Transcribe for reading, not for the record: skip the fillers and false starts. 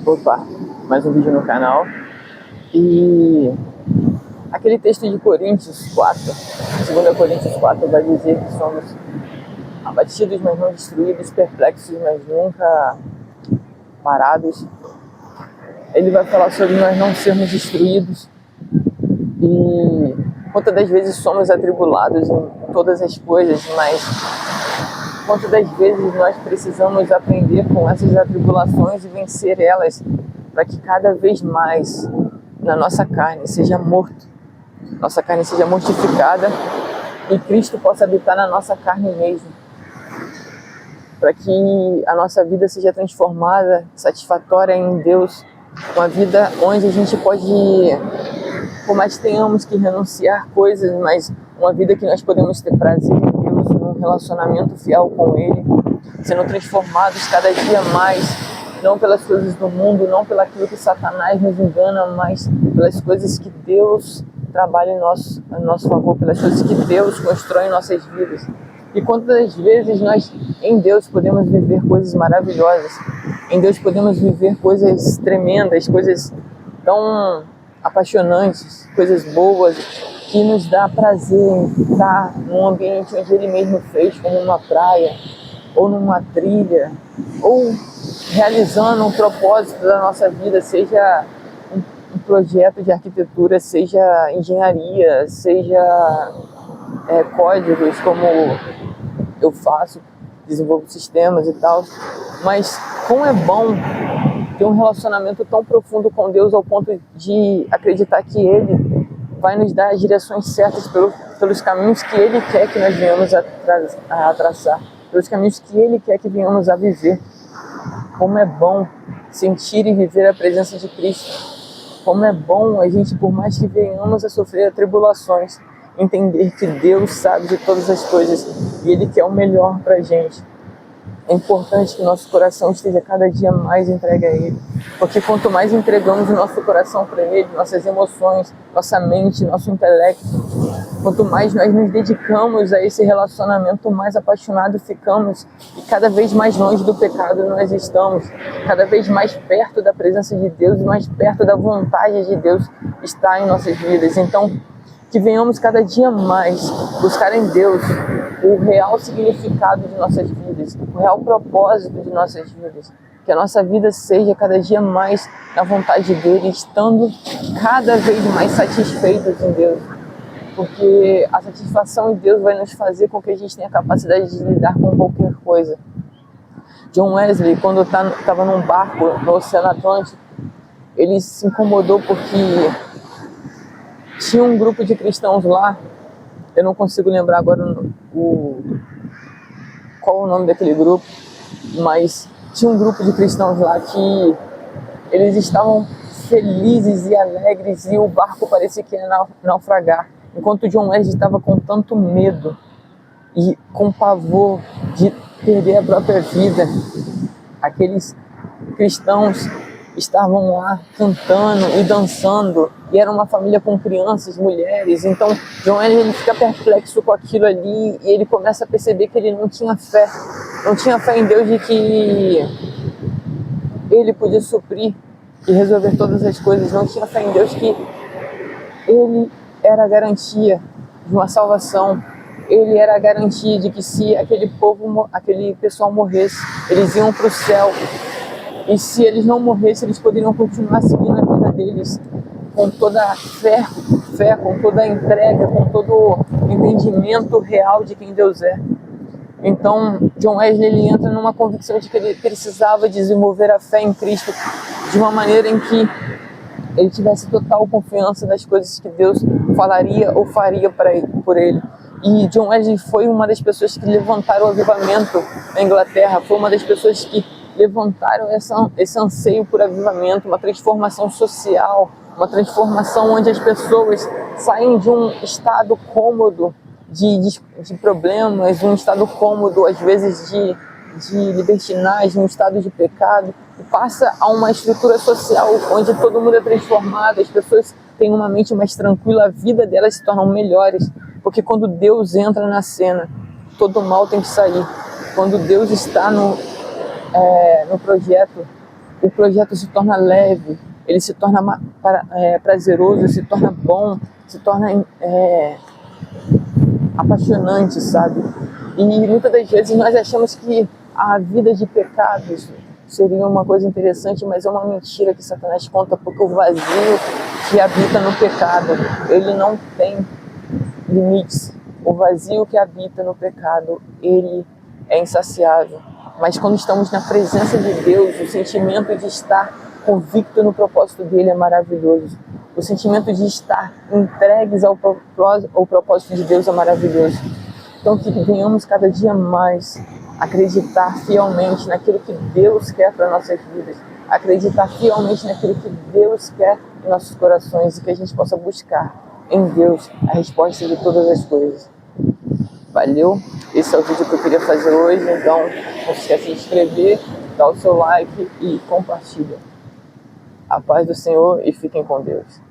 Opa, mais um vídeo no canal. E aquele texto de Coríntios 4, 2 Coríntios 4, vai dizer que somos abatidos, mas não destruídos, perplexos, mas nunca parados. Ele vai falar sobre nós não sermos destruídos e quantas das vezes somos atribulados em todas as coisas, mas quantas das vezes nós precisamos aprender com essas atribulações e vencer elas, para que cada vez mais na nossa carne seja morto, nossa carne seja mortificada e Cristo possa habitar na nossa carne mesmo, para que a nossa vida seja transformada, satisfatória em Deus, uma vida onde a gente pode, por mais que tenhamos que renunciar coisas, mas uma vida que nós podemos ter prazer em Deus, num relacionamento fiel com Ele, sendo transformados cada dia mais, não pelas coisas do mundo, não pelo aquilo que Satanás nos engana, mas pelas coisas que Deus trabalha em nosso favor, pelas coisas que Deus constrói em nossas vidas. E quantas vezes nós, em Deus, podemos viver coisas maravilhosas, em Deus podemos viver coisas tremendas, coisas tão apaixonantes, coisas boas, que nos dá prazer em estar num ambiente onde Ele mesmo fez, como uma praia, ou numa trilha, ou realizando um propósito da nossa vida, seja um projeto de arquitetura, seja engenharia, seja códigos, como eu faço, desenvolvo sistemas e tal. Mas como é bom ter um relacionamento tão profundo com Deus ao ponto de acreditar que Ele vai nos dar as direções certas pelos caminhos que Ele quer que nós venhamos a traçar, pelos caminhos que Ele quer que venhamos a viver. Como é bom sentir e viver a presença de Cristo. Como é bom a gente, por mais que venhamos a sofrer tribulações, entender que Deus sabe de todas as coisas e Ele quer o melhor para a gente. É importante que nosso coração esteja cada dia mais entregue a Ele, porque quanto mais entregamos o nosso coração para Ele, nossas emoções, nossa mente, nosso intelecto, quanto mais nós nos dedicamos a esse relacionamento, mais apaixonados ficamos e cada vez mais longe do pecado nós estamos, cada vez mais perto da presença de Deus e mais perto da vontade de Deus está em nossas vidas. Então, que venhamos cada dia mais buscar em Deus o real significado de nossas vidas, o real propósito de nossas vidas. Que a nossa vida seja cada dia mais na vontade dEle, estando cada vez mais satisfeitos em Deus. Porque a satisfação em Deus vai nos fazer com que a gente tenha a capacidade de lidar com qualquer coisa. John Wesley, quando estava num barco no Oceano Atlântico, ele se incomodou porque tinha um grupo de cristãos lá, eu não consigo lembrar agora qual o nome daquele grupo, mas tinha um grupo de cristãos lá que eles estavam felizes e alegres e o barco parecia que ia naufragar, enquanto John Wesley estava com tanto medo e com pavor de perder a própria vida. Aqueles cristãos estavam lá cantando e dançando, e era uma família com crianças, mulheres. Então John Wesley, ele fica perplexo com aquilo ali e ele começa a perceber que ele não tinha fé em Deus, de que Ele podia suprir e resolver todas as coisas. Não tinha fé em Deus que Ele era a garantia de uma salvação. Ele era a garantia de que se aquele pessoal morresse, eles iam para o céu. E se eles não morressem, eles poderiam continuar seguindo a vida deles com toda a fé, com toda a entrega, com todo o entendimento real de quem Deus é. Então, John Wesley, ele entra numa convicção de que ele precisava desenvolver a fé em Cristo de uma maneira em que ele tivesse total confiança nas coisas que Deus falaria ou faria por ele. E John Wesley foi uma das pessoas que levantaram o avivamento na Inglaterra, foi uma das pessoas que levantaram esse anseio por avivamento, uma transformação social, uma transformação onde as pessoas saem de um estado cômodo de problemas, um estado cômodo, às vezes de libertinagem, um estado de pecado, e passa a uma estrutura social onde todo mundo é transformado, as pessoas têm uma mente mais tranquila, a vida delas se torna melhores, porque quando Deus entra na cena, todo mal tem que sair. Quando Deus está no projeto, o projeto se torna leve, ele se torna prazeroso, se torna bom, se torna apaixonante, sabe? E muitas das vezes nós achamos que a vida de pecados seria uma coisa interessante, mas é uma mentira que Satanás conta, porque o vazio que habita no pecado, ele não tem limites. O vazio que habita no pecado, ele é insaciável. Mas quando estamos na presença de Deus, o sentimento de estar convicto no propósito dele é maravilhoso. O sentimento de estar entregues ao propósito de Deus é maravilhoso. Então que venhamos cada dia mais acreditar fielmente naquilo que Deus quer para nossas vidas, acreditar fielmente naquilo que Deus quer em nossos corações e que a gente possa buscar em Deus a resposta de todas as coisas. Valeu? Esse é o vídeo que eu queria fazer hoje, então não se esqueça de se inscrever, dar o seu like e compartilha. A paz do Senhor e fiquem com Deus.